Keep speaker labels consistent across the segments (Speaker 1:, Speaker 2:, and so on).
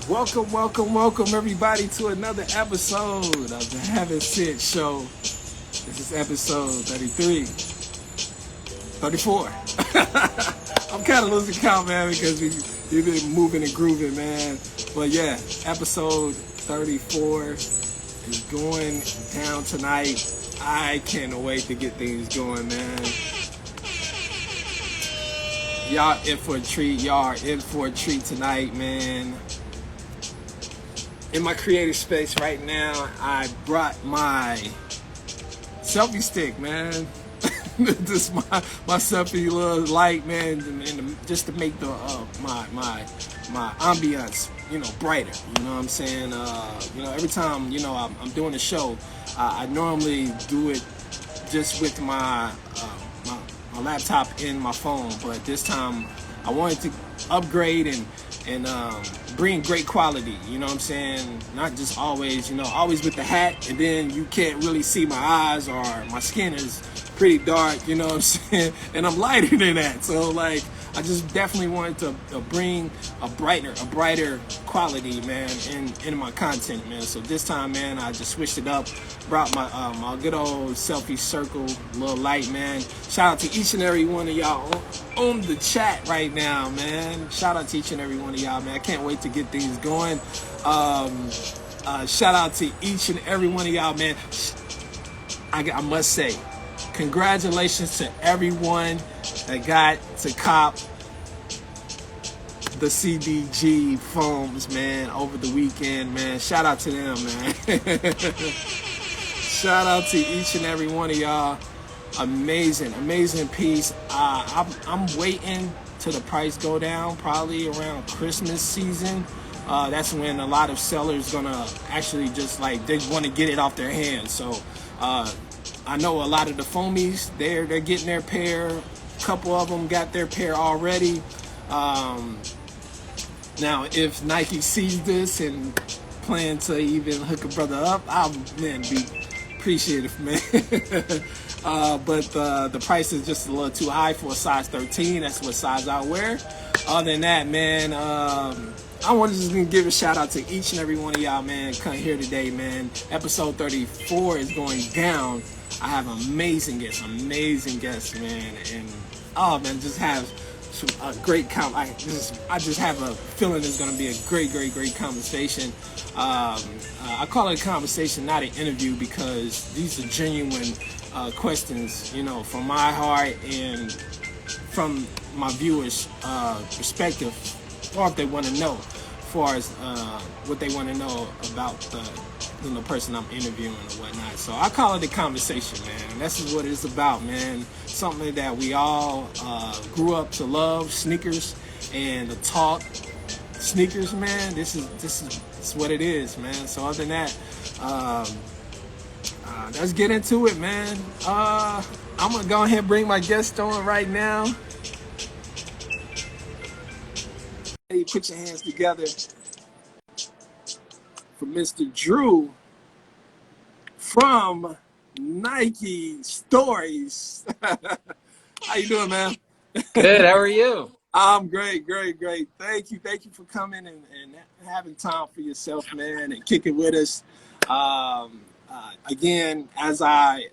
Speaker 1: Welcome, welcome, welcome everybody to another episode of the Have It Sit Show. This is episode 33, 34. I'm kind of losing count, man, because we've been moving and grooving, man. But yeah, episode 34 is going down tonight. I can't wait to get things going, man. Y'all in for a treat. Y'all are in for a treat tonight, man. In my creative space right now, I brought my selfie stick, man. This my selfie little light, man, and just to make the my ambiance, brighter. You know what I'm saying? Every time I'm doing a show, I normally do it just with my laptop and my phone, but this time I wanted to upgrade and bring great quality, you know what I'm saying? Not just always with the hat, and then you can't really see my eyes, or my skin is pretty dark, you know what I'm saying? And I'm lighter than that, so like I just definitely wanted to bring a brighter quality, man, in my content, man. So this time, man, I just switched it up, brought my good old selfie circle, little light, man. Shout out to each and every one of y'all on the chat right now, man. Shout out to each and every one of y'all, man. I can't wait to get things going. Shout out to each and every one of y'all, man. I must say, congratulations to everyone that got to cop the CDG foams, man, over the weekend, man. Shout out to them, man. Shout out to each and every one of y'all. Amazing piece. I'm waiting till the price go down, probably around Christmas season. That's when a lot of sellers gonna actually just like, they want to get it off their hands. So I know a lot of the foamies, they're getting their pair. A couple of them got their pair already. Now, if Nike sees this and plan to even hook a brother up, I'll, man, be appreciative, man. But the price is just a little too high for a size 13. That's what size I wear. Other than that, man, I want to just give a shout out to each and every one of y'all, man, come here today, man. Episode 34 is going down. I have amazing guests, man, and oh man, just have a great I just have a feeling it's going to be a great conversation. I call it a conversation, not an interview, because these are genuine questions, from my heart and from my viewers' perspective, or if they want to know, as far as what they want to know about the person I'm interviewing or whatnot. So I call it a conversation, man. And this is what it's about, man. Something that we all grew up to love, sneakers, and to talk sneakers, man. This is what it is, man. So other than that, let's get into it, man. I'm gonna go ahead and bring my guest on right now. Hey, put your hands together for Mr. Drew from Nike Stories. How you doing, man?
Speaker 2: Good. How are you?
Speaker 1: I'm great. Thank you for coming and having time for yourself, man, and kicking with us. Again, as I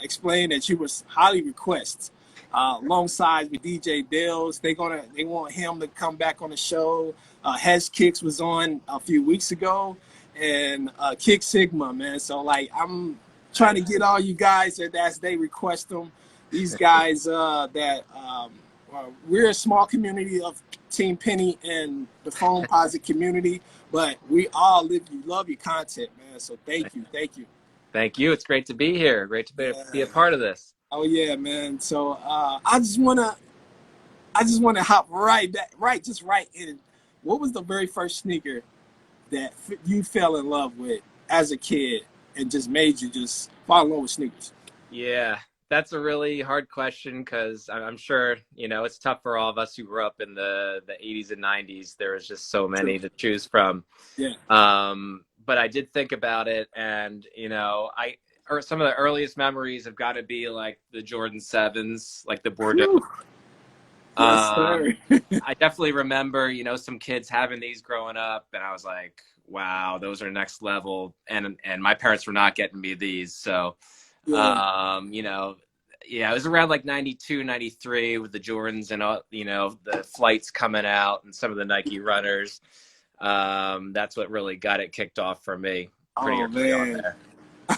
Speaker 1: explained, that you was highly requested, alongside with DJ Dales. They want him to come back on the show. Hez Kicks was on a few weeks ago, and Kick Sigma, man. So like, I'm trying to get all you guys as they request them. These guys we're a small community of Team Penny and the Foamposite community, but we all love your content, man. So thank you.
Speaker 2: Thank you. It's great to be here. Great to be a part of this.
Speaker 1: Oh yeah, man. So I just wanna hop right in. What was the very first sneaker that you fell in love with as a kid and just made you just fall in love with sneakers?
Speaker 2: Yeah, that's a really hard question, because I'm sure, it's tough for all of us who grew up in the 80s and 90s. There was just so many to choose from.
Speaker 1: Yeah.
Speaker 2: But I did think about it, and, or some of the earliest memories have got to be like the Jordan 7s, like the Bordeaux.
Speaker 1: Yes, sir.
Speaker 2: I definitely remember, you know, some kids having these growing up, and I was like, wow, those are next level. And my parents were not getting me these. So,
Speaker 1: Yeah.
Speaker 2: you know, yeah, it was around like 92, 93 with the Jordans and, you know, the flights coming out and some of the Nike runners. That's what really got it kicked off for me pretty
Speaker 1: Oh
Speaker 2: early on
Speaker 1: man,
Speaker 2: there.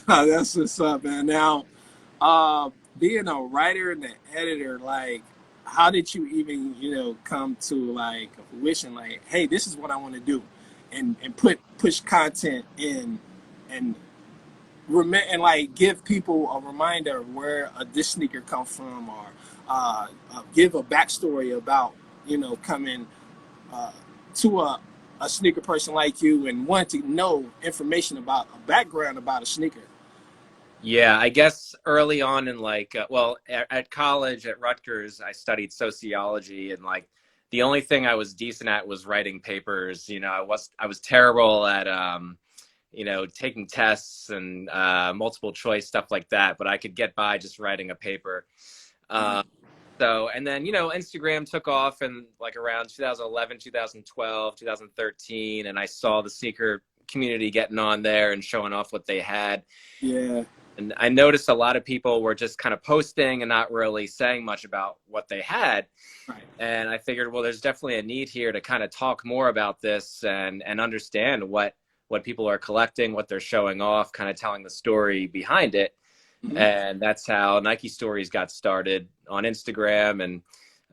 Speaker 1: that's what's up, man. Now, uh, being a writer and an editor, like, how did you even, come to like a fruition? Like, hey, this is what I want to do, and push content in, and and like give people a reminder of where this sneaker comes from, or give a backstory about, coming uh, to a sneaker person like you and want to know information about a background about a sneaker.
Speaker 2: Yeah, I guess early on in like, well, at college at Rutgers, I studied sociology, and like the only thing I was decent at was writing papers. You know, I was terrible at you know, taking tests and multiple choice stuff like that, but I could get by just writing a paper.
Speaker 1: Mhm.
Speaker 2: So, and then, you know, Instagram took off in like around 2011, 2012, 2013, and I saw the sneaker community getting on there and showing off what they had.
Speaker 1: Yeah.
Speaker 2: And I noticed a lot of people were just kind of posting and not really saying much about what they had.
Speaker 1: Right.
Speaker 2: And I figured, well, there's definitely a need here to kind of talk more about this and understand what people are collecting, what they're showing off, kind of telling the story behind it.
Speaker 1: Mhm.
Speaker 2: And that's how Nike Stories got started on Instagram. And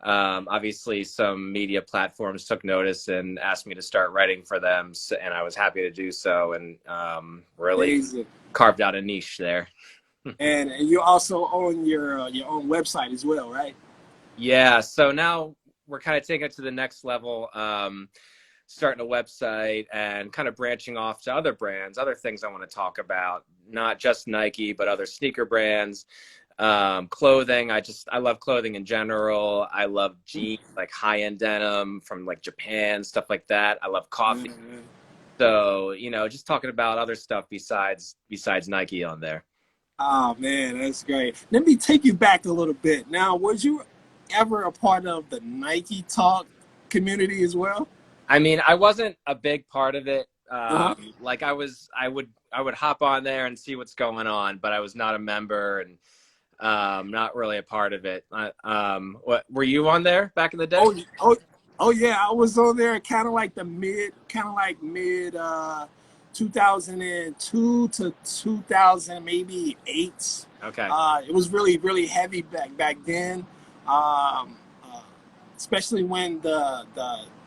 Speaker 2: obviously some media platforms took notice and asked me to start writing for them. And I was happy to do so, and really
Speaker 1: Amazing.
Speaker 2: carved out a niche there.
Speaker 1: And you also own your own website as well, right?
Speaker 2: Yeah, so now we're kind of taking it to the next level, starting a website and kind of branching off to other brands, other things I want to talk about, not just Nike, but other sneaker brands, clothing. I love clothing in general. I love jeans, like high-end denim from like Japan, stuff like that. I love coffee.
Speaker 1: Mhm.
Speaker 2: So, you know, just talking about other stuff besides Nike on there.
Speaker 1: Oh man, that's great. Let me take you back a little bit. Now, was you ever a part of the Nike Talk community as well?
Speaker 2: I mean, I wasn't a big part of it.
Speaker 1: Uh-huh.
Speaker 2: Like I would hop on there and see what's going on, but I was not a member and not really a part of it. What were you on there back in the day?
Speaker 1: Oh, oh, oh yeah, I was on there kind of like mid 2002 to 2000, maybe eight.
Speaker 2: Okay.
Speaker 1: It was really, really heavy back then, um, uh, especially when the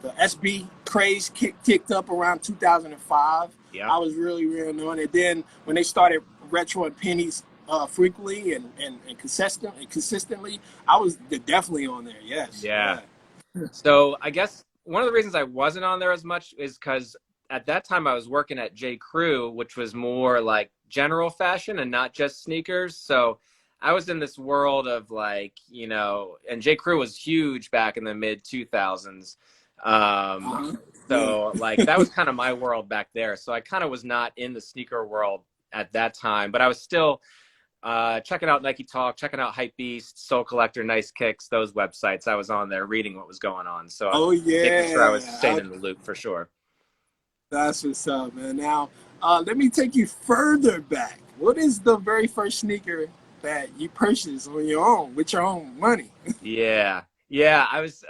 Speaker 1: SB craze kicked up around 2005.
Speaker 2: Yeah.
Speaker 1: I was really, really on it. Then when they started retroing pennies frequently and consistently, I was definitely on there. Yes,
Speaker 2: Yeah.
Speaker 1: yeah.
Speaker 2: So I guess one of the reasons I wasn't on there as much is because at that time I was working at J. Crew, which was more like general fashion and not just sneakers. So I was in this world of like, you know, and J. Crew was huge back in the mid 2000s. Um,
Speaker 1: Uh-huh. Yeah.
Speaker 2: so like that was kind of my world back there. So I kind of was not in the sneaker world at that time, but I was still checking out Nike Talk, checking out Hypebeast, Soul Collector, Nice Kicks, those websites. I was on there reading what was going on. So
Speaker 1: Oh
Speaker 2: making sure I was
Speaker 1: yeah.
Speaker 2: staying in the loop for sure.
Speaker 1: That's what's up, man. Now, let me take you further back. What is the very first sneaker that you purchased on your own with your own money?
Speaker 2: Yeah. Yeah, I was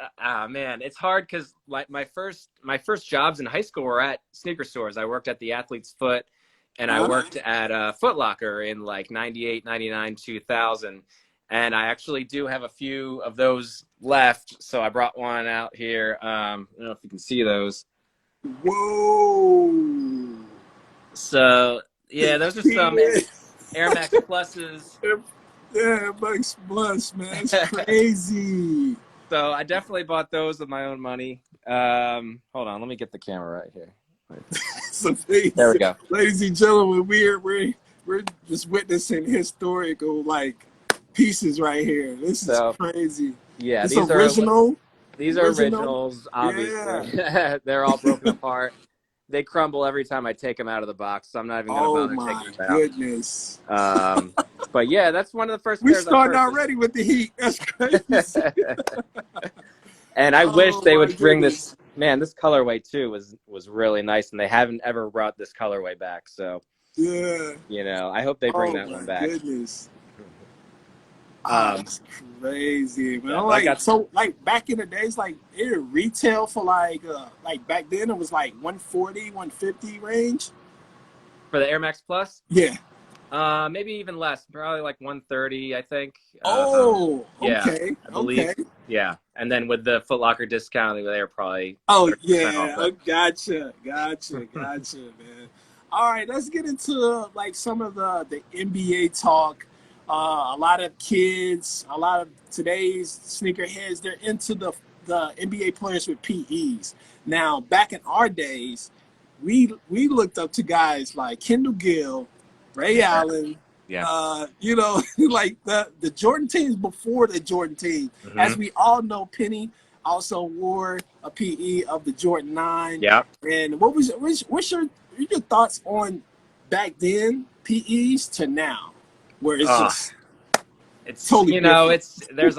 Speaker 2: man, it's hard because like my first jobs in high school were at sneaker stores. I worked at the Athlete's Foot and I
Speaker 1: Huh?
Speaker 2: worked at Foot Locker in like 98, 99, 2000. And I actually do have a few of those left. So I brought one out here. I don't know if you can see those.
Speaker 1: Whoa.
Speaker 2: So yeah, those are some
Speaker 1: Yeah,
Speaker 2: Air Max Pluses.
Speaker 1: yeah, Bucks Plus, man. It's crazy.
Speaker 2: So I definitely bought those with my own money. Hold on, let me get the camera right here.
Speaker 1: It's amazing.
Speaker 2: There we go.
Speaker 1: Ladies and gentlemen, we're just witnessing historical like pieces right here. This is
Speaker 2: So
Speaker 1: crazy.
Speaker 2: yeah,
Speaker 1: It's
Speaker 2: these are
Speaker 1: original. Original.
Speaker 2: originals,
Speaker 1: Yeah.
Speaker 2: obviously. They're all broken apart. They crumble every time I take them out of the box, so I'm not even gonna
Speaker 1: Oh
Speaker 2: bother
Speaker 1: my
Speaker 2: taking them
Speaker 1: goodness.
Speaker 2: out. But yeah, that's one of the first
Speaker 1: We
Speaker 2: pairs I
Speaker 1: starting
Speaker 2: purchased.
Speaker 1: already with the heat. That's crazy.
Speaker 2: And I wish
Speaker 1: Oh
Speaker 2: they
Speaker 1: my
Speaker 2: would bring
Speaker 1: goodness.
Speaker 2: this. Man, this colorway too was really nice, and they haven't ever brought this colorway back. So,
Speaker 1: Yeah.
Speaker 2: I hope they bring
Speaker 1: Oh
Speaker 2: that
Speaker 1: my
Speaker 2: one back.
Speaker 1: goodness. Ah,
Speaker 2: Um,
Speaker 1: that's crazy, man.
Speaker 2: yeah, but I
Speaker 1: Like
Speaker 2: got
Speaker 1: so, like back in the days, like it retail for like back then it was like 140, 150 range.
Speaker 2: for the Air Max Plus.
Speaker 1: Yeah.
Speaker 2: Maybe even less, probably like 130, I think.
Speaker 1: Oh,
Speaker 2: Yeah,
Speaker 1: okay,
Speaker 2: I believe.
Speaker 1: okay.
Speaker 2: Yeah, and then with the Foot Locker discount, they were probably
Speaker 1: Oh
Speaker 2: 30% off
Speaker 1: yeah,
Speaker 2: that.
Speaker 1: gotcha, man. All right, let's get into like some of the NBA talk. A lot of kids, a lot of today's sneakerheads, they're into the NBA players with PEs. Now, back in our days, we looked up to guys like Kendall Gill, Ray
Speaker 2: Yeah,
Speaker 1: Allen.
Speaker 2: yeah.
Speaker 1: Like the Jordan teams before the Jordan team.
Speaker 2: Hmm.
Speaker 1: As we all know, Penny also wore a PE of the Jordan 9.
Speaker 2: Yeah.
Speaker 1: And what's your thoughts on back then PEs to now, where it's
Speaker 2: Oh,
Speaker 1: just
Speaker 2: it's
Speaker 1: totally different?
Speaker 2: there's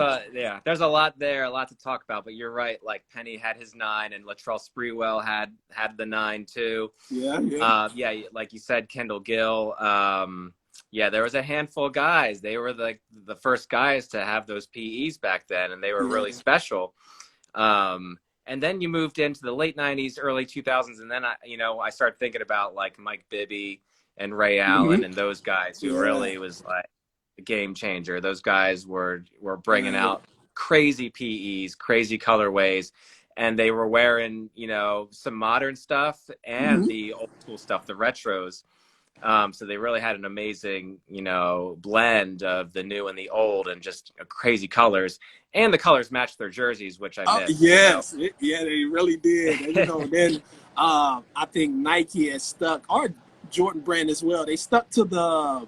Speaker 2: a lot there, a lot to talk about. But you're right. Like Penny had his 9, and Latrell Sprewell had the 9 too.
Speaker 1: Yeah.
Speaker 2: Yeah, like you said, Kendall Gill. Yeah, there was a handful of guys. They were the first guys to have those PEs back then, and they were
Speaker 1: Yeah.
Speaker 2: really special. And then you moved into the late 90s, early 2000s, and then I started thinking about like Mike Bibby and Ray
Speaker 1: Mm-hmm.
Speaker 2: Allen and those guys who
Speaker 1: Yeah.
Speaker 2: really was like a game changer. Those guys were bringing
Speaker 1: Right.
Speaker 2: out crazy PEs, crazy colorways, and they were wearing some modern stuff and
Speaker 1: Mm-hmm.
Speaker 2: the old school stuff, the retros. So they really had an amazing, blend of the new and the old, and just crazy colors. And the colors matched their jerseys, which I
Speaker 1: Oh
Speaker 2: missed.
Speaker 1: yes, yeah, they really did. And then I think Nike has stuck, or Jordan brand as well. They stuck to the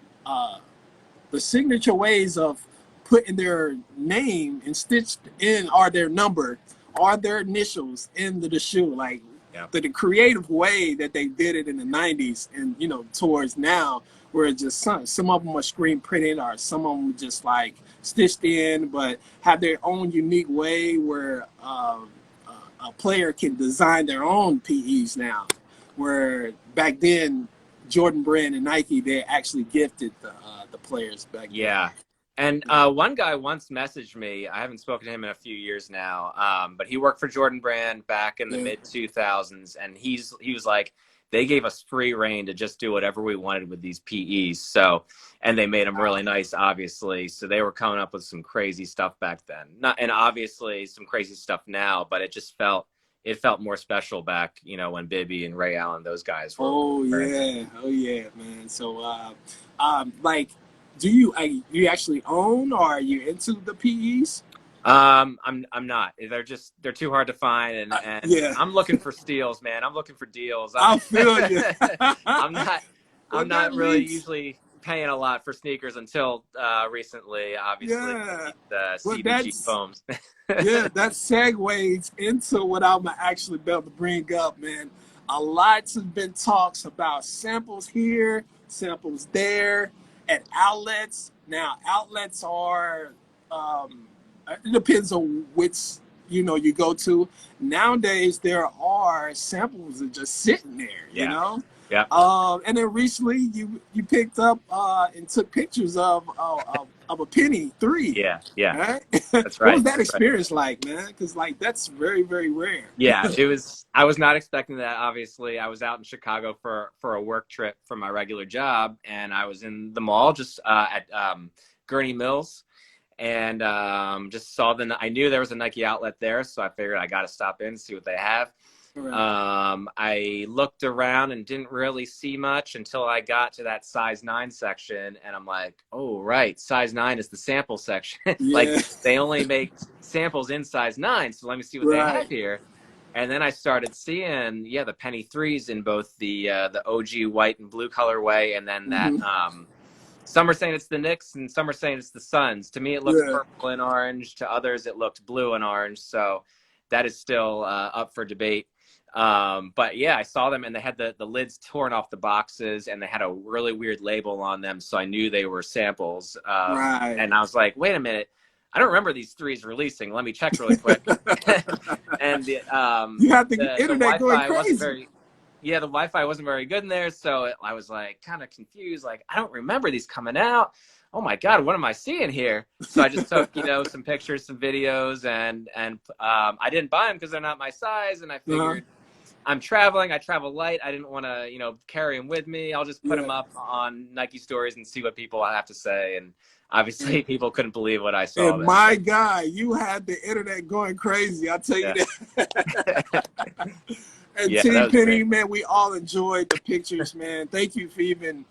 Speaker 1: signature ways of putting their name and stitched in, or their number or their initials into the shoe, like
Speaker 2: Yeah.
Speaker 1: the creative way that they did it in the 90s and towards now, where it's just some of them are screen printed, or some of them just like stitched in, but have their own unique way where a player can design their own PEs now, where back then Jordan brand and Nike, they actually gifted the players back then.
Speaker 2: Yeah. And one guy once messaged me. I haven't spoken to him in a few years now, but he worked for Jordan Brand back in the
Speaker 1: Yeah.
Speaker 2: mid 2000s, and he was like, they gave us free reign to just do whatever we wanted with these PEs. So, and they made them really nice, obviously. So they were coming up with some crazy stuff back then. Not, and obviously some crazy stuff now, but it felt more special back, when Bibby and Ray Allen, those guys were.
Speaker 1: Oh yeah, man. So, like, do you actually own, or are you into the PEs?
Speaker 2: I'm not. They're too hard to find, and
Speaker 1: Yeah,
Speaker 2: I'm looking for steals, man. I'm looking for deals.
Speaker 1: I feel you.
Speaker 2: I'm not
Speaker 1: Well,
Speaker 2: I'm
Speaker 1: that
Speaker 2: not really
Speaker 1: leads,
Speaker 2: usually paying a lot for sneakers until recently, obviously, with
Speaker 1: yeah.
Speaker 2: these
Speaker 1: Well,
Speaker 2: CBG foams.
Speaker 1: yeah, that segues into what I'm actually about to bring up, man. A lot has been talks about samples here, samples there, at outlets. Now, outlets are, it depends on which, you go to. Nowadays, there are samples that are just sitting there,
Speaker 2: Yeah. Yeah.
Speaker 1: And then recently, you picked up and took pictures of a penny 3.
Speaker 2: Yeah. Yeah.
Speaker 1: Right?
Speaker 2: That's
Speaker 1: What
Speaker 2: right.
Speaker 1: was that
Speaker 2: That's right.
Speaker 1: experience like, man? Because like that's very, very rare.
Speaker 2: Yeah, I was not expecting that. Obviously, I was out in Chicago for a work trip for my regular job, and I was in the mall just at Gurney Mills, and just saw I knew there was a Nike outlet there, so I figured I got to stop in and see what they have.
Speaker 1: Right.
Speaker 2: I looked around and didn't really see much until I got to that size 9 section, and I'm like, oh right, size 9 is the sample section. Like
Speaker 1: Yeah.
Speaker 2: they only make samples in size 9, so let me see what they have
Speaker 1: Right.
Speaker 2: here. And then I started seeing, the penny 3s in both the OG white and blue colorway, and then that
Speaker 1: Mm-hmm.
Speaker 2: some are saying it's the Knicks and some are saying it's the Suns. To me, it looked
Speaker 1: Yeah.
Speaker 2: purple and orange. To others, it looked blue and orange. So that is still up for debate. But yeah, I saw them, and they had the lids torn off the boxes, and they had a really weird label on them. So I knew they were samples.
Speaker 1: Right.
Speaker 2: And I was like, wait a minute. I don't remember these threes releasing. Let me check really quick. And
Speaker 1: you have the internet going
Speaker 2: Wi-Fi
Speaker 1: crazy.
Speaker 2: wasn't very, the Wi-Fi wasn't very good in there. So I was like kind of confused. Like, I don't remember these coming out. Oh my God, what am I seeing here? So I just took, some pictures, some videos, and I didn't buy them because they're not my size. And I figured I'm traveling. I travel light. I didn't want to, carry them with me. I'll just put them up on Nike stories and see what people have to say. And obviously people couldn't believe what I saw.
Speaker 1: And my God, you had the internet going crazy. I'll tell you that. And Team Penny, man, we all enjoyed the pictures, man. Thank you for even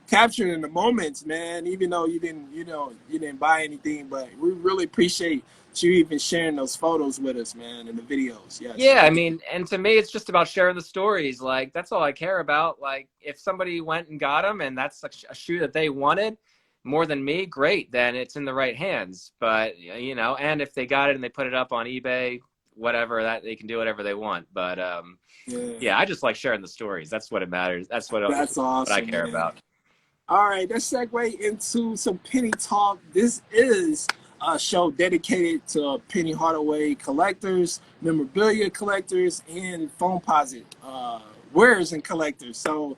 Speaker 1: capturing the moments, man. Even though you didn't buy anything, but we really appreciate you even sharing those photos with us, man, and the videos. Yes.
Speaker 2: Yeah, I mean, and to me, it's just about sharing the stories. Like, that's all I care about. Like, if somebody went and got them and that's a shoe that they wanted more than me, great, then it's in the right hands. But, and if they got it and they put it up on eBay, whatever, that they can do whatever they want. But I just like sharing the stories. That's what it matters. That's awesome, what I care about.
Speaker 1: All right, let's segue into some Penny talk. This is a show dedicated to Penny Hardaway collectors, memorabilia collectors, and Foamposite wearers and collectors. So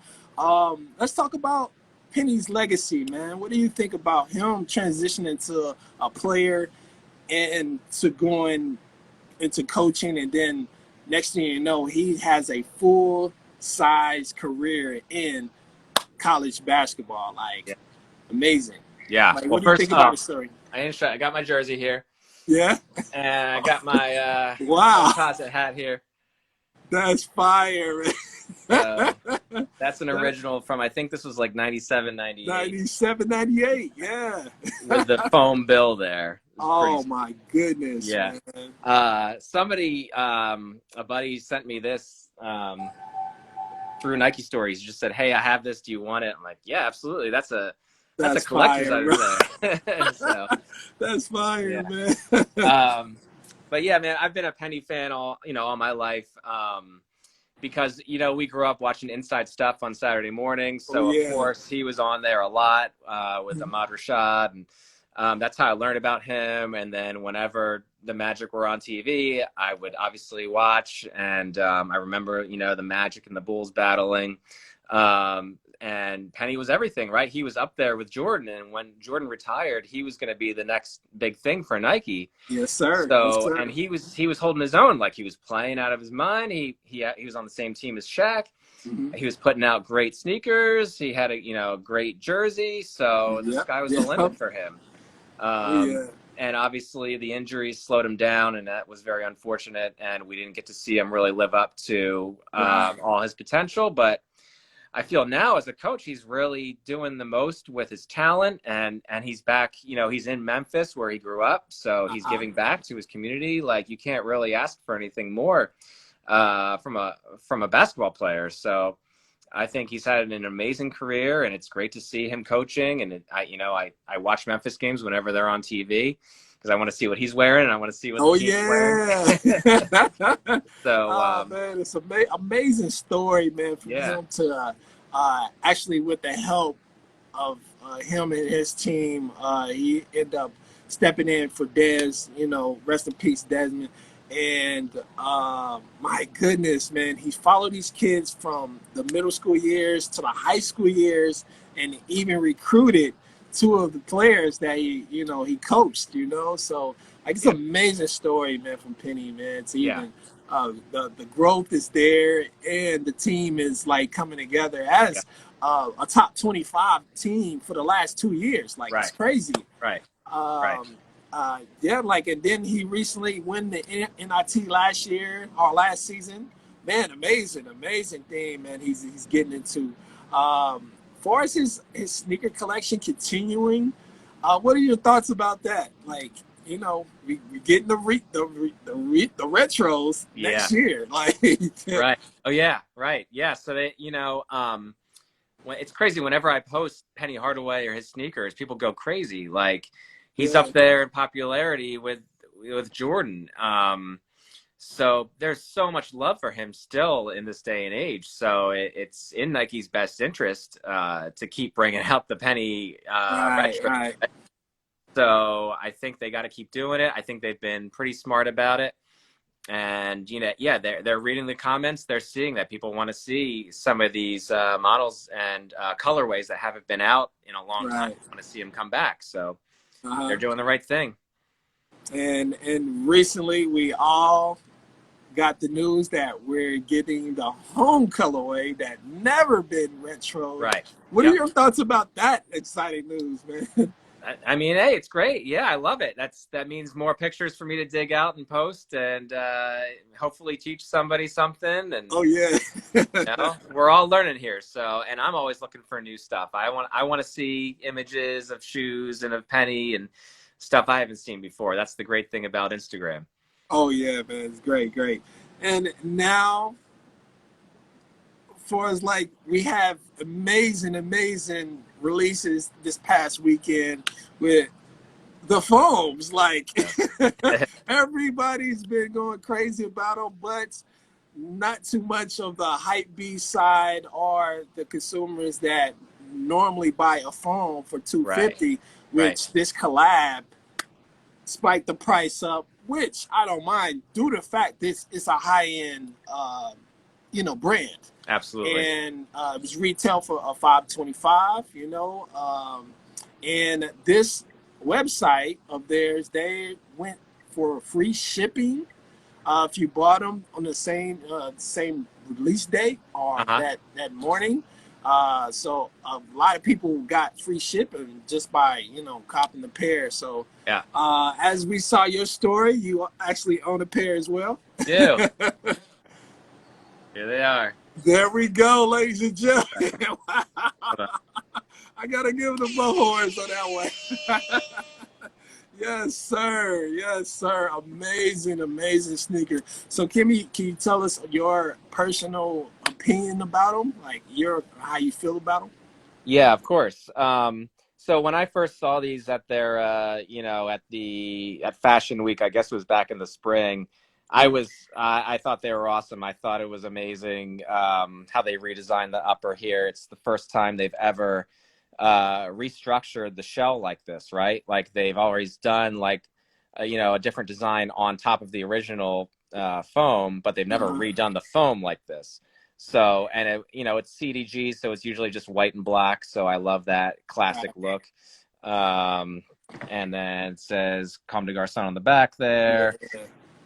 Speaker 1: let's talk about Penny's legacy, man. What do you think about him transitioning to a player and to going into coaching, and then next thing you know, he has a full-size career in college basketball? Like, amazing.
Speaker 2: Yeah.
Speaker 1: Like, what do you think about the story?
Speaker 2: I got my jersey here.
Speaker 1: Yeah.
Speaker 2: And I got my Foamposite hat here.
Speaker 1: That's fire, man.
Speaker 2: That's an original from, I think this was like 97, 98.
Speaker 1: 97, 98, yeah.
Speaker 2: With the foam bill there.
Speaker 1: Oh my goodness.
Speaker 2: Yeah.
Speaker 1: Man.
Speaker 2: Somebody, a buddy sent me this through Nike stories. He just said, "Hey, I have this. Do you want it?" I'm like, "Yeah, absolutely. That's a collector's item there." So,
Speaker 1: that's fire, man.
Speaker 2: But yeah, man, I've been a Penny fan all my life. Because, we grew up watching Inside Stuff on Saturday mornings. So, of course, he was on there a lot with Ahmad Rashad. And that's how I learned about him. And then whenever the Magic were on TV, I would obviously watch. And I remember, the Magic and the Bulls battling. And Penny was everything, right? He was up there with Jordan. And when Jordan retired, he was going to be the next big thing for Nike.
Speaker 1: Yes, sir.
Speaker 2: So,
Speaker 1: yes, sir.
Speaker 2: And he was holding his own. Like, he was playing out of his mind. He was on the same team as Shaq. Mm-hmm. He was putting out great sneakers. He had a great jersey. So the sky was the limit for him. And obviously the injuries slowed him down, and that was very unfortunate. And we didn't get to see him really live up to all his potential. But I feel now as a coach, he's really doing the most with his talent, and he's back, he's in Memphis where he grew up. So he's giving back to his community. Like, you can't really ask for anything more from a basketball player. So I think he's had an amazing career, and it's great to see him coaching. And I watch Memphis games whenever they're on TV because I want to see what he's wearing, and I want to see what the team's wearing. So,
Speaker 1: man, it's an amazing story, man, for him to actually, with the help of him and his team, he ended up stepping in for Dez, rest in peace, Desmond. And my goodness, man, he followed these kids from the middle school years to the high school years, and even recruited two of the players that he coached, so like, it's an amazing story, man, from Penny, man. To even the growth is there, and the team is like coming together as a top 25 team for the last 2 years. Like, it's crazy.
Speaker 2: Right.
Speaker 1: And then he recently won the NIT last season. Man, amazing thing, man. He's getting into. Far as his sneaker collection continuing, what are your thoughts about that? Like, we getting the retros next year. Like,
Speaker 2: right. Oh yeah, right. Yeah. So they, it's crazy. Whenever I post Penny Hardaway or his sneakers, people go crazy. Like, he's up there in popularity with Jordan. So there's so much love for him still in this day and age. So it's in Nike's best interest to keep bringing out the Penny retro. So I think they got to keep doing it. I think they've been pretty smart about it. And, yeah, they're reading the comments. They're seeing that people want to see some of these models and colorways that haven't been out in a long time.
Speaker 1: Right.
Speaker 2: Want to see them come back. So
Speaker 1: Uh-huh.
Speaker 2: they're doing the right thing.
Speaker 1: And recently we all got the news that we're getting the home colorway that never been retro.
Speaker 2: Right.
Speaker 1: What are your thoughts about that exciting news, man?
Speaker 2: I mean, hey, it's great. Yeah, I love it. That means more pictures for me to dig out and post, and hopefully teach somebody something. And
Speaker 1: oh yeah,
Speaker 2: we're all learning here. So, and I'm always looking for new stuff. I want to see images of shoes and of Penny and stuff I haven't seen before. That's the great thing about Instagram.
Speaker 1: Oh yeah, man, it's great. And now, for us, like, we have amazing releases this past weekend with the foams. Like, everybody's been going crazy about them, but not too much of the hype B side or the consumers that normally buy a foam for $250, which this collab spiked the price up, which I don't mind due to the fact this is a high-end brand.
Speaker 2: Absolutely.
Speaker 1: And it was retail for $525, and this website of theirs, they went for free shipping if you bought them on the same release date or that morning. So a lot of people got free shipping just by copping the pair. So
Speaker 2: yeah,
Speaker 1: as we saw your story, you actually own a pair as well.
Speaker 2: Yeah. Here they are.
Speaker 1: There we go, ladies and gentlemen. I gotta give them the horns on that one. Yes, sir. Amazing sneaker. So, Kimmy, can you tell us your personal opinion about them? Like how you feel about them?
Speaker 2: Yeah, of course. So when I first saw these at their, at Fashion Week, I guess it was back in the spring, I thought they were awesome. I thought it was amazing how they redesigned the upper here. It's the first time they've ever restructured the shell like this, right? Like they've always done a different design on top of the original foam, but they've never redone the foam like this. So, and it's CDG, so it's usually just white and black. So I love that classic look. And then it says Comme des Garçons on the back there.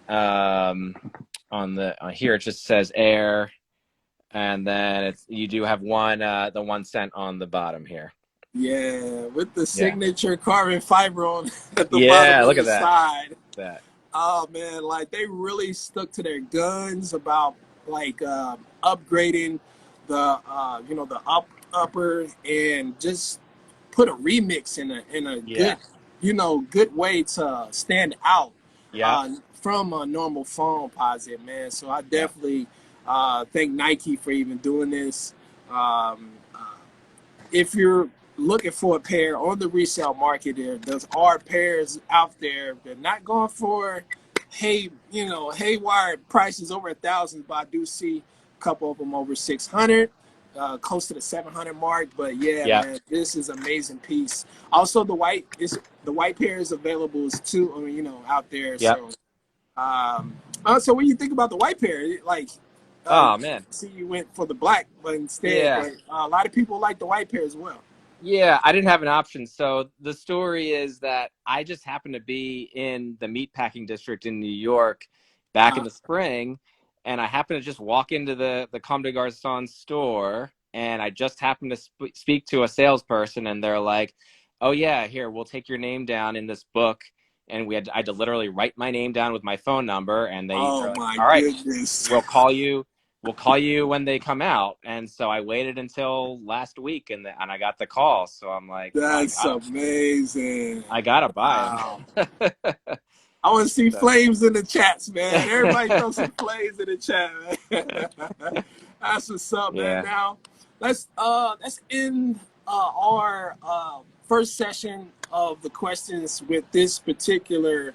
Speaker 2: On the here it just says Air, and then you do have the 1 cent on the bottom here.
Speaker 1: Yeah, with the signature carbon fiber on at the bottom
Speaker 2: look
Speaker 1: of
Speaker 2: at
Speaker 1: the side.
Speaker 2: That.
Speaker 1: Oh man, like they really stuck to their guns about upgrading the the upper and just put a remix in a good good way to stand out from a normal Foamposite, man. So I definitely thank Nike for even doing this. If you're looking for a pair on the resale market, there's are pairs out there. They're not going for haywire prices over $1,000, but I do see a couple of them over 600, close to the 700 mark. But man, this is an amazing piece. Also, the white pair is available too. Out there. So, so what do you think about the white pair? Like,
Speaker 2: oh man,
Speaker 1: see, you went for the black, but instead, a lot of people like the white pair as well.
Speaker 2: Yeah, I didn't have an option. So the story is that I just happened to be in the meatpacking district in New York back in the spring, and I happened to just walk into the Comme des Garçons store, and I just happened to speak to a salesperson, and they're like, "Oh yeah, here, we'll take your name down in this book." And I had to literally write my name down with my phone number, and they
Speaker 1: all
Speaker 2: goodness. We'll call you when they come out. And so I waited until last week, and I got the call. So I'm like,
Speaker 1: that's amazing.
Speaker 2: I gotta buy them.
Speaker 1: I want to see flames in the chats, man. Everybody throw some flames in the chat, man. That's what's up, man. Now let's end our first session of the questions with this particular.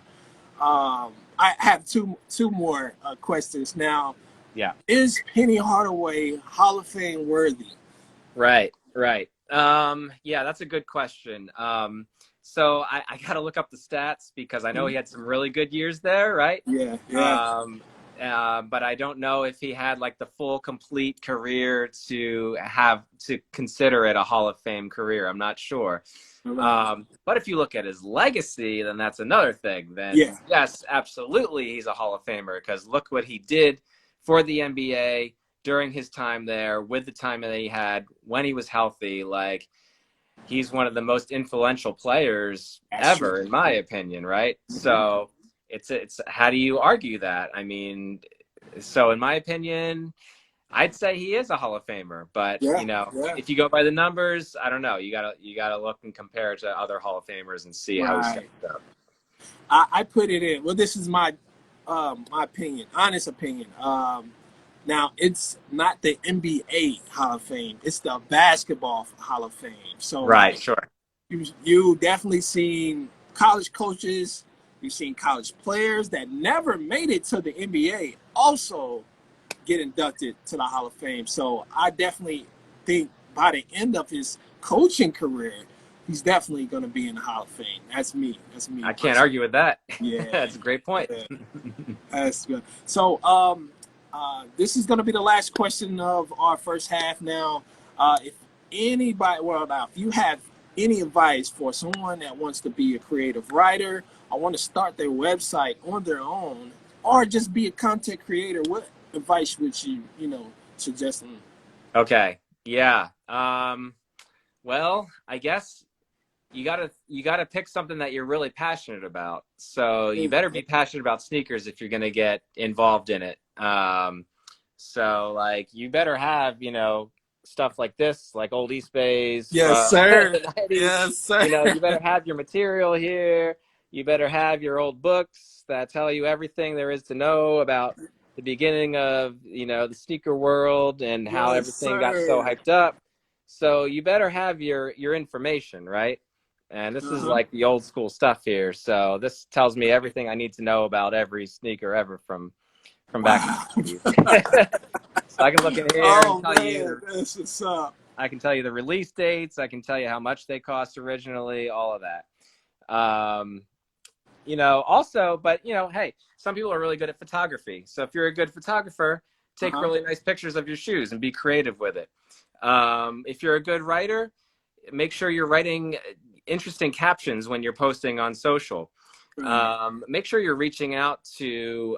Speaker 1: I have two more questions now.
Speaker 2: Yeah.
Speaker 1: Is Penny Hardaway Hall of Fame worthy?
Speaker 2: Right. Yeah, that's a good question. So I got to look up the stats because I know he had some really good years there, right?
Speaker 1: Yeah, yeah.
Speaker 2: But I don't know if he had like the full, complete career to have to consider it a Hall of Fame career. I'm not sure.
Speaker 1: Right.
Speaker 2: But if you look at his legacy, then that's another thing. Then
Speaker 1: Yeah.
Speaker 2: yes, absolutely, he's a Hall of Famer because look what he did for the NBA during his time there, with the time that he had when he was healthy. Like, he's one of the most influential players
Speaker 1: That's true.
Speaker 2: ever, in my opinion, right? So it's how do you argue that? I mean, so in my opinion, I'd say he is a Hall of Famer, but
Speaker 1: Yeah,
Speaker 2: you know,
Speaker 1: yeah.
Speaker 2: if you go by the numbers, I don't know. You gotta look and compare to other Hall of Famers and see how he stacks
Speaker 1: Right.
Speaker 2: up.
Speaker 1: I put it in. Well, this is my opinion, honest opinion. Now it's not the NBA Hall of Fame; it's the Basketball Hall of Fame. So,
Speaker 2: Right,
Speaker 1: like,
Speaker 2: sure.
Speaker 1: you definitely seen college coaches, you've seen college players that never made it to the NBA also get inducted to the Hall of Fame. So I definitely think by the end of his coaching career, he's definitely going to be in the Hall of Fame. That's me. That's me.
Speaker 2: I can't argue with that.
Speaker 1: Yeah,
Speaker 2: That's a great point.
Speaker 1: yeah, that's good. So this is going to be the last question of our first half. Now, if anybody, well, now if you have any advice for someone that wants to be a creative writer, or want to start their website on their own, or just be a content creator, what advice would you suggest them?
Speaker 2: Okay. Yeah. Well, I guess you gotta pick something that you're really passionate about. So you better be passionate about sneakers if you're gonna get involved in it. So like you better have, stuff like this, like old East Bay's
Speaker 1: Yes,
Speaker 2: from
Speaker 1: sir.
Speaker 2: the 90s.
Speaker 1: Yes, sir.
Speaker 2: You better have your material here. You better have your old books that tell you everything there is to know about the beginning of, the sneaker world and how
Speaker 1: Yes,
Speaker 2: everything got so
Speaker 1: sir.
Speaker 2: hyped up. So you better have your information, right? And this is
Speaker 1: Uh-huh.
Speaker 2: like the old school stuff here. So this tells me everything I need to know about every sneaker ever from back in
Speaker 1: Wow.
Speaker 2: the 90s. So I can look in here and
Speaker 1: Oh
Speaker 2: tell
Speaker 1: man,
Speaker 2: you,
Speaker 1: that's what's up.
Speaker 2: I can tell you the release dates. I can tell you how much they cost originally, all of that. Also, but hey, some people are really good at photography. So if you're a good photographer, take
Speaker 1: Uh-huh.
Speaker 2: really nice pictures of your shoes and be creative with it. If you're a good writer, make sure you're writing interesting captions when you're posting on social.
Speaker 1: Right.
Speaker 2: Make sure you're reaching out to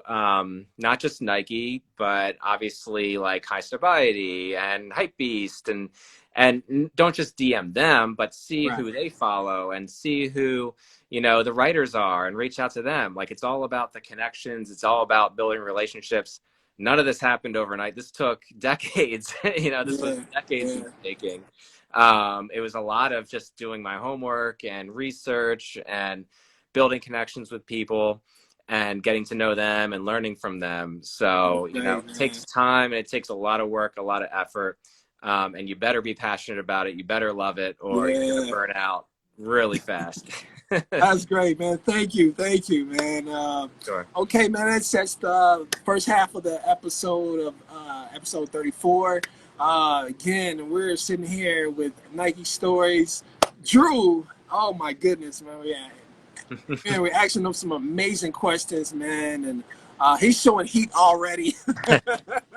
Speaker 2: not just Nike, but obviously like High Sobriety and Hypebeast, and don't just DM them, but see
Speaker 1: Right.
Speaker 2: who they follow and see who the writers are and reach out to them. Like, it's all about the connections. It's all about building relationships. None of this happened overnight. This took decades. This was
Speaker 1: Yeah.
Speaker 2: decades in
Speaker 1: Yeah.
Speaker 2: the making. It was a lot of just doing my homework and research and building connections with people and getting to know them and learning from them. So,
Speaker 1: Great,
Speaker 2: it
Speaker 1: man.
Speaker 2: takes time and it takes a lot of work, a lot of effort. And you better be passionate about it. You better love it, or you're going to
Speaker 1: Yeah.
Speaker 2: burn out really fast.
Speaker 1: That's great, man. Thank you. Thank you, man.
Speaker 2: Sure.
Speaker 1: Okay, man, that's the first half of the episode of episode 34. Again, we're sitting here with Nike Stories. Drew, oh my goodness, man. Man, we're asking him some amazing questions, man. And he's showing heat already.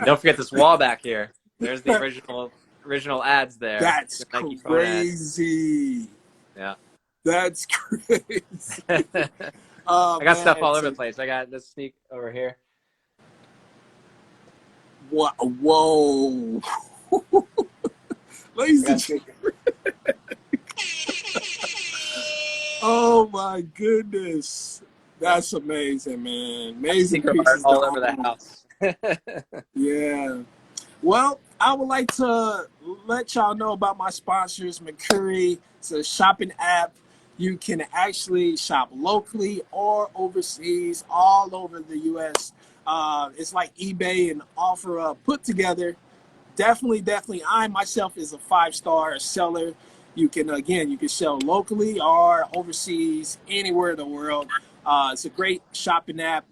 Speaker 2: Don't forget this wall back here. There's the original ads there.
Speaker 1: That's
Speaker 2: The Nike phone ad.
Speaker 1: crazy.
Speaker 2: Yeah.
Speaker 1: That's crazy.
Speaker 2: I
Speaker 1: Oh,
Speaker 2: got stuff
Speaker 1: man.
Speaker 2: all over the place. I got this sneak over here.
Speaker 1: Whoa. Ladies and gentlemen. Oh my goodness. That's amazing, man. Amazing
Speaker 2: Sneaker art
Speaker 1: pieces to
Speaker 2: all over the
Speaker 1: own.
Speaker 2: house.
Speaker 1: Yeah. Well, I would like to let y'all know about my sponsors, Mercury. It's a shopping app. You can actually shop locally or overseas, all over the U.S. It's like eBay and offer put together. Definitely. I myself is a 5-star seller. You can sell locally or overseas, anywhere in the world. It's a great shopping app.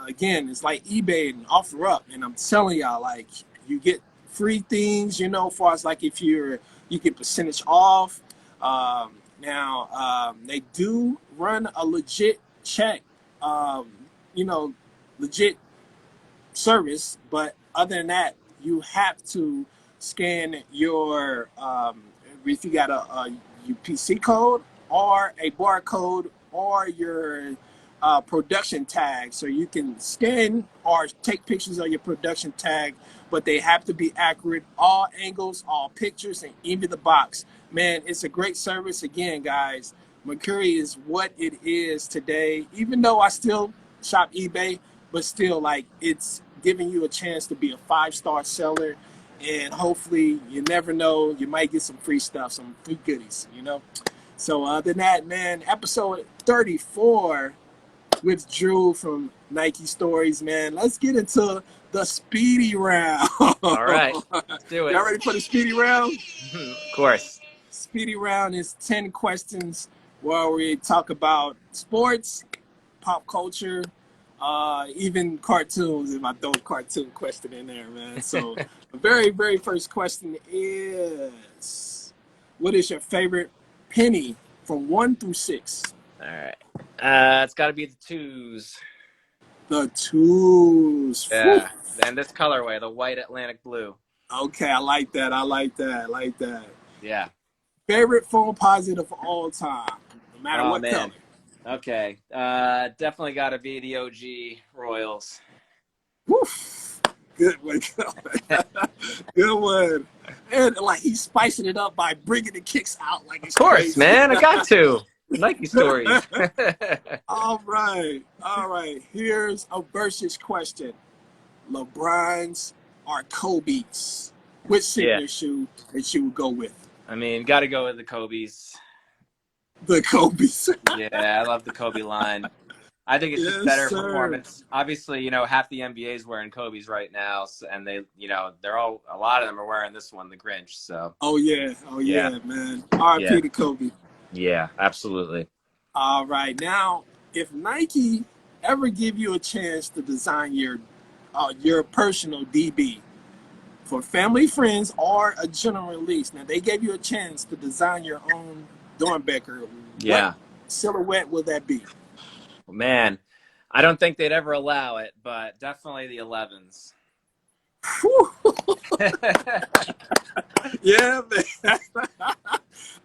Speaker 1: Again, it's like eBay and OfferUp, and I'm telling y'all, like, you get free things, as far as like if you get percentage off. Now, they do run a legit check, um, you know, legit service, but other than that, you have to scan your if you got a UPC code or a barcode or your production tag, so you can scan or take pictures of your production tag, but they have to be accurate, all angles, all pictures, and even the box. Man, it's a great service. Again, guys, Mercury is what it is today. Even though I still shop eBay, but still, like, it's giving you a chance to be a 5-star seller, and hopefully, you never know, you might get some free stuff, some free goodies, you know. So other than that, man, episode 34 with Drew from Nike Stories, man. Let's get into the speedy round.
Speaker 2: All right, let's do it.
Speaker 1: Y'all ready for the speedy round?
Speaker 2: Of course.
Speaker 1: Speedy round is 10 questions where we talk about sports, pop culture, even cartoons, if I throw a cartoon question in there, man. So the very first question is, what is your favorite penny from 1 through 6?
Speaker 2: All right. It's got to be the 2s.
Speaker 1: The 2s.
Speaker 2: Yeah. And this colorway, the white Atlantic blue.
Speaker 1: Okay, I like that. I like that.
Speaker 2: Yeah.
Speaker 1: Favorite Foamposite of all time, no matter what
Speaker 2: man.
Speaker 1: color.
Speaker 2: Okay. Definitely got to be the OG Royals.
Speaker 1: Woof. Good one. Good one. And like he's spicing it up by bringing the kicks out like it's
Speaker 2: Of course,
Speaker 1: crazy.
Speaker 2: man. I got to. Nike Stories.
Speaker 1: All right. Here's a versus question. LeBron's or Kobe's? Which signature shoe that you would go with?
Speaker 2: I mean, got to go with the Kobe's.
Speaker 1: The Kobe's.
Speaker 2: Yeah, I love the Kobe line. I think it's just better performance. Obviously, half the NBA is wearing Kobe's right now, and they, they're all, a lot of them are wearing this one, the Grinch. So.
Speaker 1: Oh yeah, man. R.I.P. to Kobe.
Speaker 2: Yeah, absolutely.
Speaker 1: All right, now if Nike ever give you a chance to design your personal DB for family, friends, or a general release, now they gave you a chance to design your own Dornbecker.
Speaker 2: Yeah.
Speaker 1: What silhouette will that be?
Speaker 2: Man, I don't think they'd ever allow it, but definitely the 11s.
Speaker 1: Yeah, man.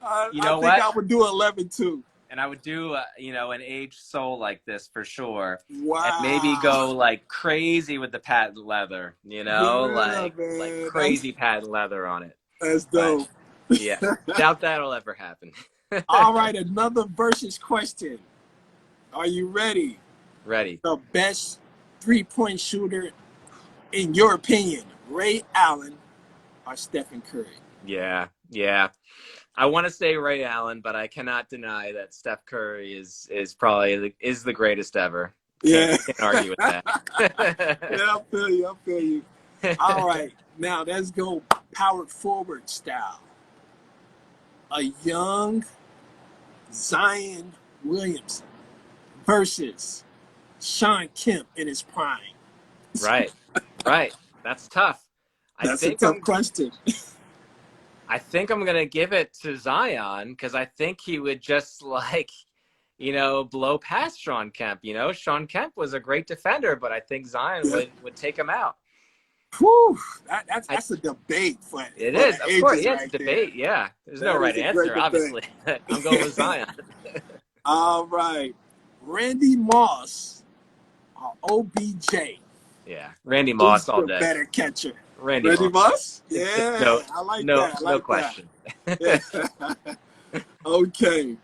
Speaker 1: I think I would do 11 too.
Speaker 2: And I would do, an aged sole like this for sure.
Speaker 1: Wow.
Speaker 2: And maybe go like crazy with the patent leather, like crazy patent leather on it.
Speaker 1: That's dope.
Speaker 2: But, yeah, doubt that'll ever happen.
Speaker 1: All right, another versus question. Are you ready?
Speaker 2: Ready.
Speaker 1: The best 3-point shooter, in your opinion, Ray Allen or Stephen Curry?
Speaker 2: Yeah. I want to say Ray Allen, but I cannot deny that Steph Curry is probably the greatest ever.
Speaker 1: Yeah.
Speaker 2: Can't argue with that.
Speaker 1: Yeah, I feel you. All right, now let's go powered forward style. A young Zion Williamson versus Sean Kemp in his prime.
Speaker 2: Right. That's tough.
Speaker 1: That's a tough question.
Speaker 2: I think I'm going to give it to Zion because I think he would just blow past Sean Kemp. Sean Kemp was a great defender, but I think Zion would take him out.
Speaker 1: Whew, that's a debate.
Speaker 2: It is, of course. Yeah, it's a debate.
Speaker 1: There.
Speaker 2: Yeah, there's no right answer, obviously. I'm going with Zion.
Speaker 1: All right, Randy Moss or OBJ?
Speaker 2: Yeah, Randy Moss all day.
Speaker 1: Better catcher.
Speaker 2: Randy
Speaker 1: Moss? Yeah, I like that.
Speaker 2: No question.
Speaker 1: Okay,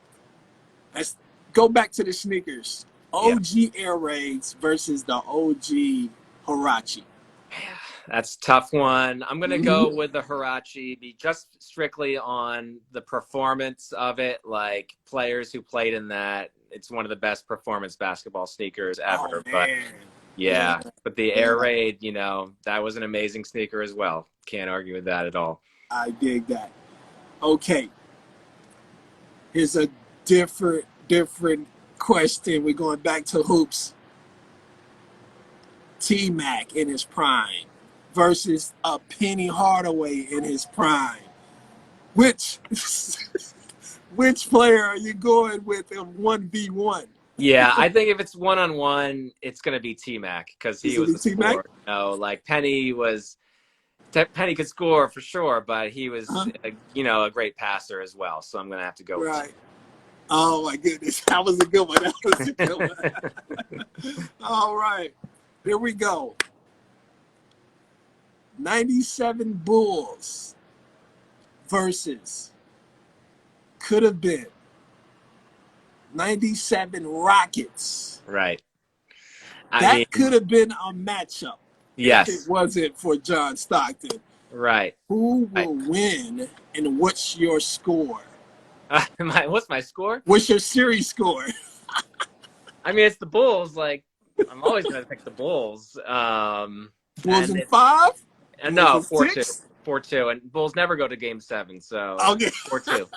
Speaker 1: let's go back to the sneakers. OG Air Raids versus the OG Huarache.
Speaker 2: That's a tough one. I'm going to go with the Huarache, just strictly on the performance of it, like players who played in that. It's one of the best performance basketball sneakers ever. But but the Air Raid, that was an amazing sneaker as well. Can't argue with that at all.
Speaker 1: I dig that. Okay. Here's a different question. We're going back to hoops. T-Mac in his prime versus a Penny Hardaway in his prime. Which Which player are you going with in 1v1?
Speaker 2: Yeah, I think if it's one-on-one, it's going to be T-Mac because
Speaker 1: Is
Speaker 2: he
Speaker 1: it
Speaker 2: was
Speaker 1: be
Speaker 2: a
Speaker 1: T-Mac?
Speaker 2: scorer. Like Penny could score for sure, but he was, a great passer as well. So I'm going to have to go with
Speaker 1: Right. Oh my goodness, that was a good one. That was a good one. All right, here we go. 97 Bulls versus could have been 97 Rockets.
Speaker 2: Right.
Speaker 1: That could have been a matchup if it
Speaker 2: Yes.
Speaker 1: wasn't for John Stockton.
Speaker 2: Right.
Speaker 1: Who will win and what's your score?
Speaker 2: What's my score?
Speaker 1: What's your series score?
Speaker 2: I mean, it's the Bulls. Like, I'm always going to pick the Bulls.
Speaker 1: Bulls in 5?
Speaker 2: No,
Speaker 1: Bulls in
Speaker 2: 4-2. 4-2. And Bulls never go to Game 7, so
Speaker 1: okay.
Speaker 2: 4-2.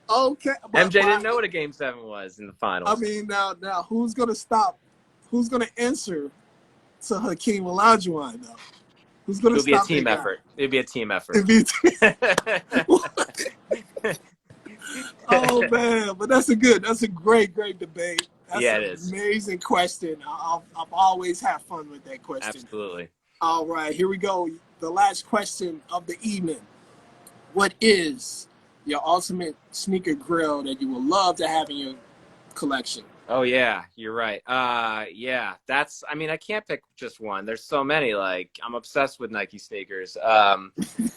Speaker 1: Okay.
Speaker 2: MJ didn't know what a Game 7 was in the finals.
Speaker 1: I mean, now who's going to stop? Who's going to answer to Hakeem Olajuwon, though? Who's going to stop?
Speaker 2: It'd be a team effort. It'd be a team effort.
Speaker 1: Oh man, but that's a great debate. That's
Speaker 2: it is.
Speaker 1: Amazing question. I've always had fun with that question.
Speaker 2: Absolutely.
Speaker 1: All right, here we go. The last question of the evening. What is your ultimate sneaker grill that you would love to have in your collection?
Speaker 2: Oh yeah, you're right. Yeah, I can't pick just one. There's so many. Like, I'm obsessed with Nike sneakers.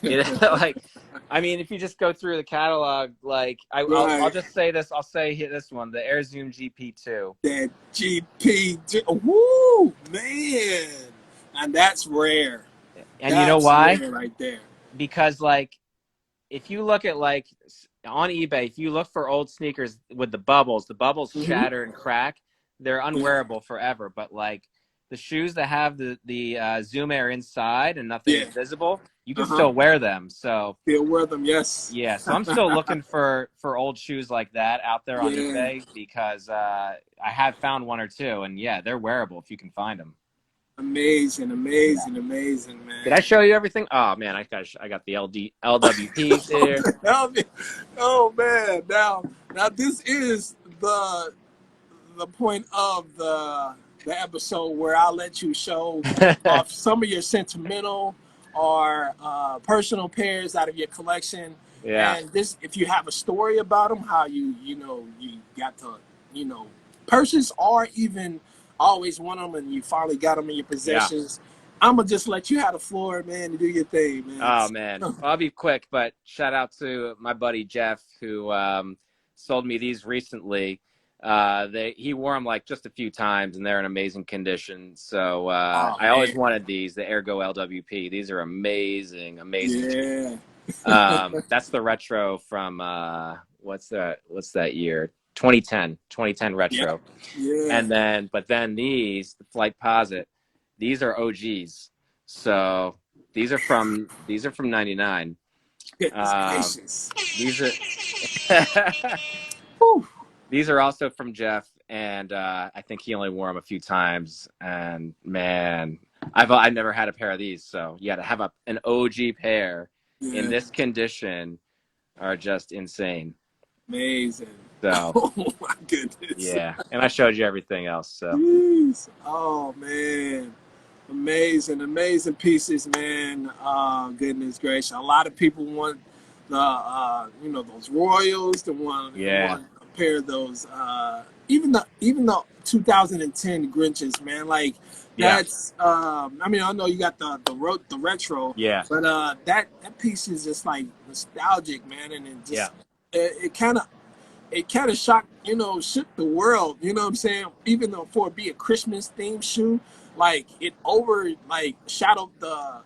Speaker 2: If you just go through the catalog, like I'll just say this. I'll say this one, the Air Zoom GP2.
Speaker 1: That GP2, woo, man, and that's rare.
Speaker 2: And you know why?
Speaker 1: Rare right there.
Speaker 2: Because if you look at on eBay, if you look for old sneakers with the bubbles shatter and crack, they're unwearable forever. But the shoes that have the Zoom Air inside and nothing is visible, you can still wear them. So
Speaker 1: still wear them, yes.
Speaker 2: Yeah, so I'm still looking for old shoes like that out there on eBay because I have found one or two, and they're wearable if you can find them. Amazing,
Speaker 1: man.
Speaker 2: Did I show you everything? Oh man, I got the LWPs here.
Speaker 1: Oh man, now this is the point of the episode where I'll let you show off some of your sentimental or personal pairs out of your collection.
Speaker 2: Yeah.
Speaker 1: And this, if you have a story about them, how you got to purchase or even always want them and you finally got them in your possessions. I'm going to just let you have the floor, man, to do your thing, man.
Speaker 2: Oh, man. I'll be quick, but shout out to my buddy Jeff who sold me these recently. He wore them just a few times and they're in amazing condition. So I always wanted these, the Ergo LWP. These are amazing.
Speaker 1: Yeah.
Speaker 2: That's the retro from what's that year? 2010 retro.
Speaker 1: Yeah.
Speaker 2: But then these, the Foamposite, these are OGs. So these are from 99. These are also from Jeff, and I think he only wore them a few times. And man, I've never had a pair of these. So to have an OG pair in this condition are just insane.
Speaker 1: Amazing.
Speaker 2: So,
Speaker 1: oh my goodness.
Speaker 2: Yeah, and I showed you everything else. So.
Speaker 1: Jeez. Oh man, amazing pieces, man. Goodness gracious, a lot of people want the those Royals, the one a pair of those. Even the 2010 Grinches, man. That's. I know you got the retro.
Speaker 2: Yeah.
Speaker 1: But that piece is just nostalgic, man, and it just it kind of shook the world, you know what I'm saying? Even though for it be a Christmas themed shoe, it shadowed the,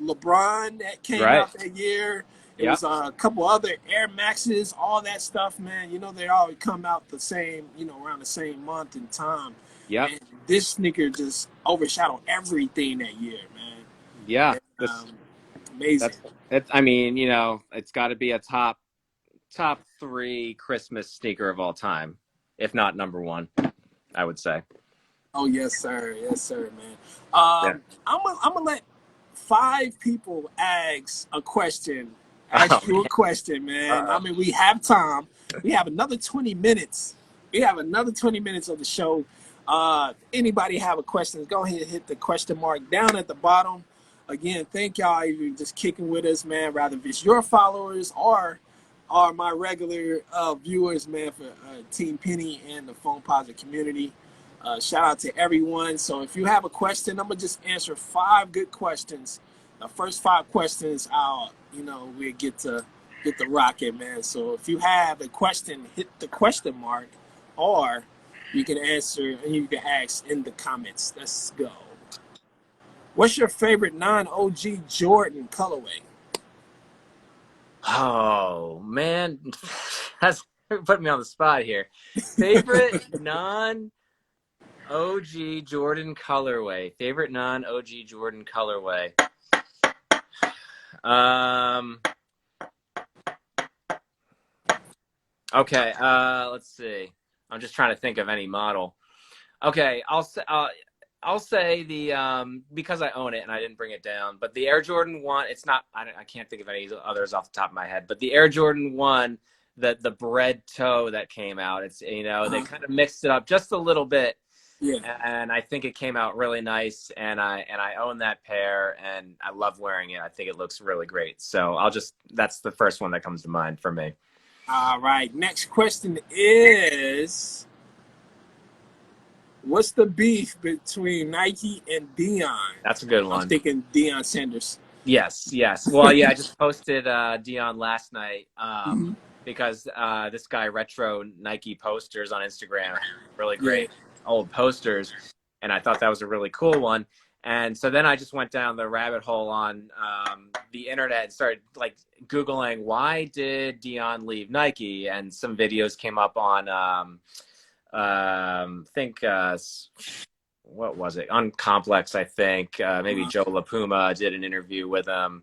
Speaker 1: LeBron that came out that year. It was a couple other Air Maxes, all that stuff, man. They all come out the same, around the same month and time.
Speaker 2: Yeah.
Speaker 1: This sneaker just overshadowed everything that year, man.
Speaker 2: Yeah.
Speaker 1: Amazing.
Speaker 2: It's got to be a top 3 Christmas sneaker of all time, if not number 1, I would say.
Speaker 1: Oh yes, sir, man. I'm gonna let 5 people ask a question ask you a question, man. I mean, we have time. We have another 20 minutes. We have another 20 minutes of the show. Anybody have a question, go ahead and hit the question mark down at the bottom. Again, thank y'all if you're just kicking with us, man. Rather if it's your followers or my regular viewers, man, for Team Penny and the Foamposite community. Shout out to everyone. So if you have a question, I'm gonna just answer 5 good questions. The first 5 questions, we'll get to rocket, man. So if you have a question, hit the question mark, or you can answer and you can ask in the comments. Let's go. What's your favorite non-OG Jordan colorway?
Speaker 2: Oh man, that's putting me on the spot here. Favorite non-OG Jordan colorway. Favorite non-OG Jordan colorway. Okay. Let's see. I'm just trying to think of any model. Okay, I'll say the because I own it and I didn't bring it down, but the Air Jordan 1, it's not, I can't think of any others off the top of my head, but the Air Jordan 1, the bread toe that came out, it's, they kind of mixed it up just a little bit.
Speaker 1: Yeah.
Speaker 2: And I think it came out really nice, and I own that pair and I love wearing it. I think it looks really great. So that's the first one that comes to mind for me.
Speaker 1: All right. Next question is, what's the beef between Nike and Dion?
Speaker 2: That's a good one.
Speaker 1: I'm thinking Deion Sanders.
Speaker 2: Yes. Well, yeah, I just posted Dion last night because this guy retro Nike posters on Instagram, really great old posters, and I thought that was a really cool one. And so then I just went down the rabbit hole on the internet and started like Googling, why did Dion leave Nike? And some videos came up on, what was it? On Complex, I think. Maybe Joe LaPuma did an interview with him,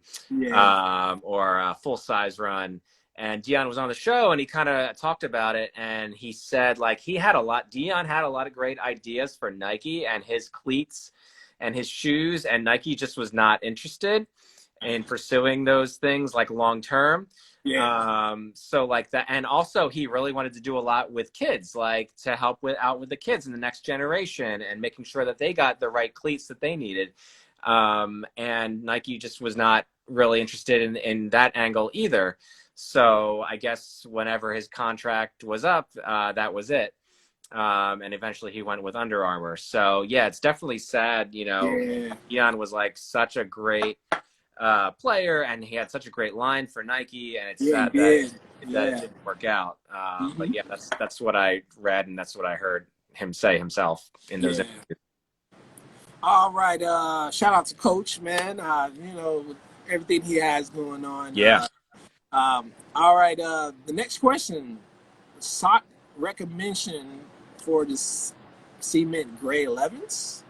Speaker 2: or Full Size Run. And Dion was on the show and he kind of talked about it. And he said, like, Dion had a lot of great ideas for Nike and his cleats and his shoes, and Nike just was not interested in pursuing those things like long term. So like that, and also he really wanted to do a lot with kids, like to help out with the kids in the next generation and making sure that they got the right cleats that they needed. And Nike just was not really interested in that angle either. So I guess whenever his contract was up, that was it. And eventually he went with Under Armour. So yeah, it's definitely sad. Dion was like such a great player, and he had such a great line for Nike, and it's sad that it didn't work out. But yeah, that's what I read, and that's what I heard him say himself in those interviews.
Speaker 1: All right, shout out to Coach, man. With everything he has going on. All right, the next question, sock recommendation for the cement gray 11s.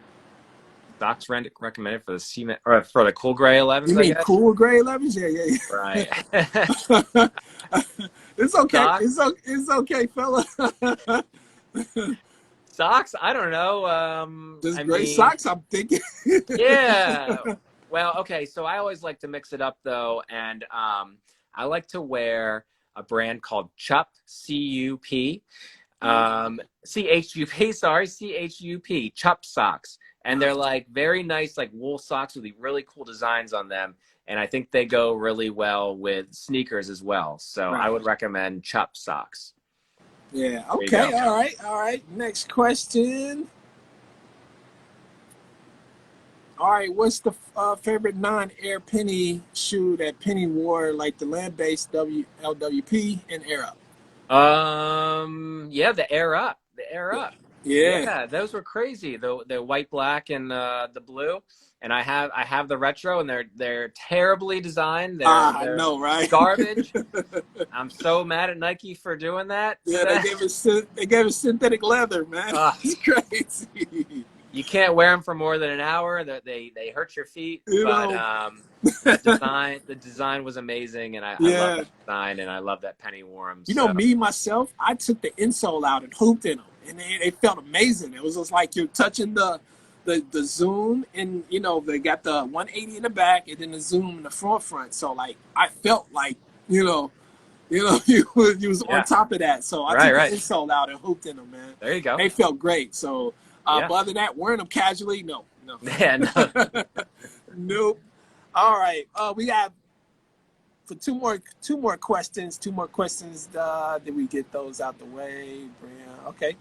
Speaker 1: Socks
Speaker 2: recommended for the cement, or for the cool gray 11s.
Speaker 1: You mean cool gray 11s? Yeah.
Speaker 2: Right.
Speaker 1: It's okay. It's okay, fella.
Speaker 2: Socks? I don't know.
Speaker 1: Just gray socks, I'm thinking.
Speaker 2: Yeah. Well, okay. So I always like to mix it up though, and I like to wear a brand called Chup, C-U-P. C-H-U-P, sorry, C-H-U-P, Chup socks. And they're like very nice, like wool socks with really cool designs on them. And I think they go really well with sneakers as well. So I would recommend Chup socks.
Speaker 1: Yeah, okay, all right. Next question. All right, what's the favorite non-Air Penny shoe that Penny wore, like the land-based LWP and Air Up?
Speaker 2: Yeah, the Air Up. Yeah, those were crazy. The white, black, and the blue. And I have the retro, and they're terribly designed. They're
Speaker 1: I know, right?
Speaker 2: Garbage. I'm so mad at Nike for doing that.
Speaker 1: Yeah, they gave us synthetic leather, man. It's crazy.
Speaker 2: You can't wear them for more than an hour. They hurt your feet. The design was amazing, and I love the design, and I love that Penny wore them.
Speaker 1: Me myself, I took the insole out and hooped in them, and they felt amazing. It was just like you're touching the zoom, and they got the 180 in the back, and then the zoom in the front. So like I felt like You know, you was on top of that. So I took the insole out and hooped in them, man.
Speaker 2: There you go.
Speaker 1: They felt great. So, but other than that, wearing them casually, no.
Speaker 2: Yeah, no.
Speaker 1: Nope. All right. We have for two more questions. Did we get those out the way? Okay.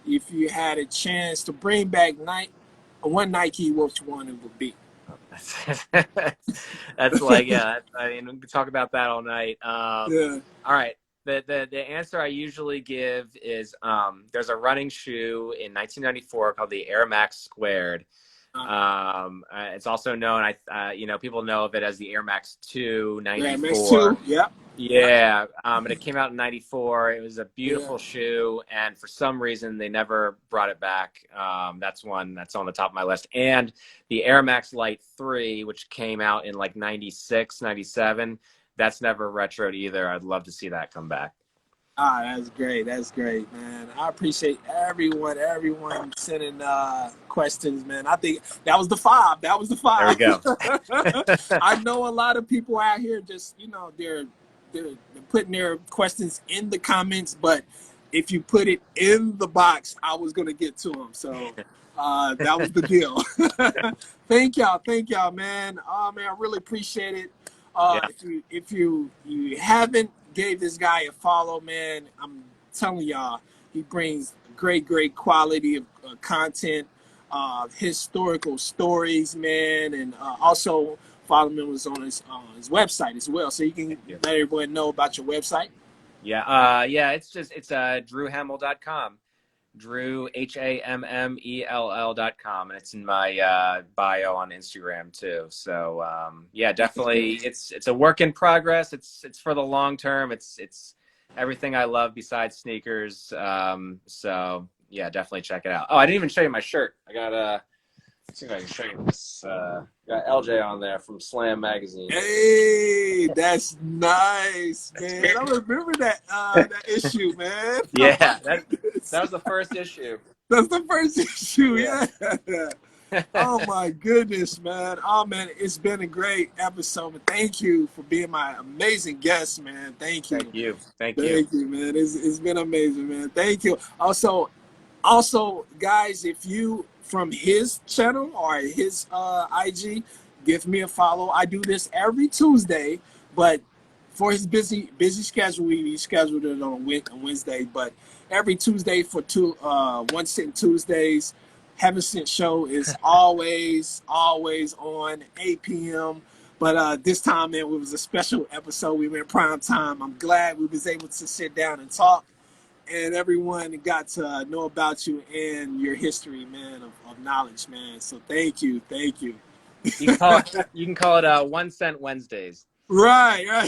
Speaker 1: If you had a chance to bring back one Nike, which one it would be?
Speaker 2: That's like, yeah, I mean, we can talk about that all night.
Speaker 1: Yeah.
Speaker 2: All right. The answer I usually give is there's a running shoe in 1994 called the Air Max Squared. It's also known, people know of it as the Air Max 2 94.
Speaker 1: Air Max 2, yeah.
Speaker 2: Yeah, and it came out in 94. It was a beautiful shoe, and for some reason, they never brought it back. That's one that's on the top of my list. And the Air Max Light 3, which came out in like 96, 97, that's never retroed either. I'd love to see that come back.
Speaker 1: That's great. That's great, man. I appreciate everyone sending questions, man. I think that was the 5. There we
Speaker 2: go.
Speaker 1: I know a lot of people out here just, they're putting their questions in the comments, but if you put it in the box, I was going to get to them. So that was the deal. Thank y'all, man. Man, I really appreciate it. If you haven't gave this guy a follow, man, I'm telling y'all, he brings great quality of content, historical stories, man, and also follow him on his website as well, so you can let everyone know about your website.
Speaker 2: It's drewhammel.com. Drew HAMMELL.com, and it's in my bio on Instagram too. So definitely it's a work in progress. It's for the long term. It's everything I love besides sneakers. So yeah, definitely check it out. Oh, I didn't even show you my shirt. I got let's see if I can show you this. Got LJ on there from Slam Magazine.
Speaker 1: Hey, that's nice, man. I remember that issue, man.
Speaker 2: Yeah, that was the first issue.
Speaker 1: That's the first issue, yeah. Oh my goodness, man. Oh man, it's been a great episode. Thank you for being my amazing guest, man. Thank you.
Speaker 2: Thank you,
Speaker 1: man. It's been amazing, man. Thank you. Also, guys, if you from his channel or his IG, give me a follow. I do this every Tuesday, but for his busy schedule, we scheduled it on Wednesday. But every Tuesday for One Cent Tuesdays, Heaven Sent Show is always on 8 p.m. But this time, man, it was a special episode. We were in prime time. I'm glad we was able to sit down and talk, and everyone got to know about you and your history, man, of knowledge, man. So thank you.
Speaker 2: You can call it 1 Cent Wednesdays.
Speaker 1: Right.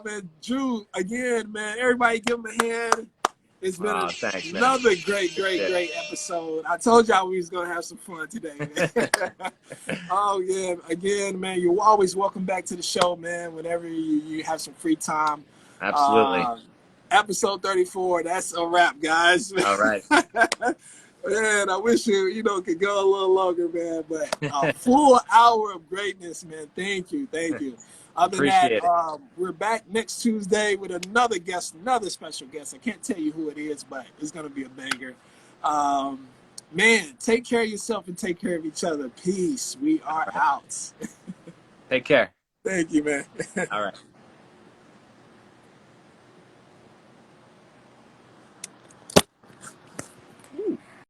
Speaker 1: Man, Drew, again, man, everybody give him a hand. It's been another great episode. I told y'all we was going to have some fun today, man. Oh, yeah. Again, man, you're always welcome back to the show, man, whenever you have some free time.
Speaker 2: Absolutely.
Speaker 1: Episode 34, that's a wrap, guys.
Speaker 2: All right.
Speaker 1: Man, I wish you could go a little longer, man, but a full hour of greatness, man. Thank you. Other than that, we're back next Tuesday with another special guest. I can't tell you who it is, but it's going to be a banger. Man, take care of yourself and take care of each other. Peace. We are out.
Speaker 2: Take care.
Speaker 1: Thank you, man.
Speaker 2: All right.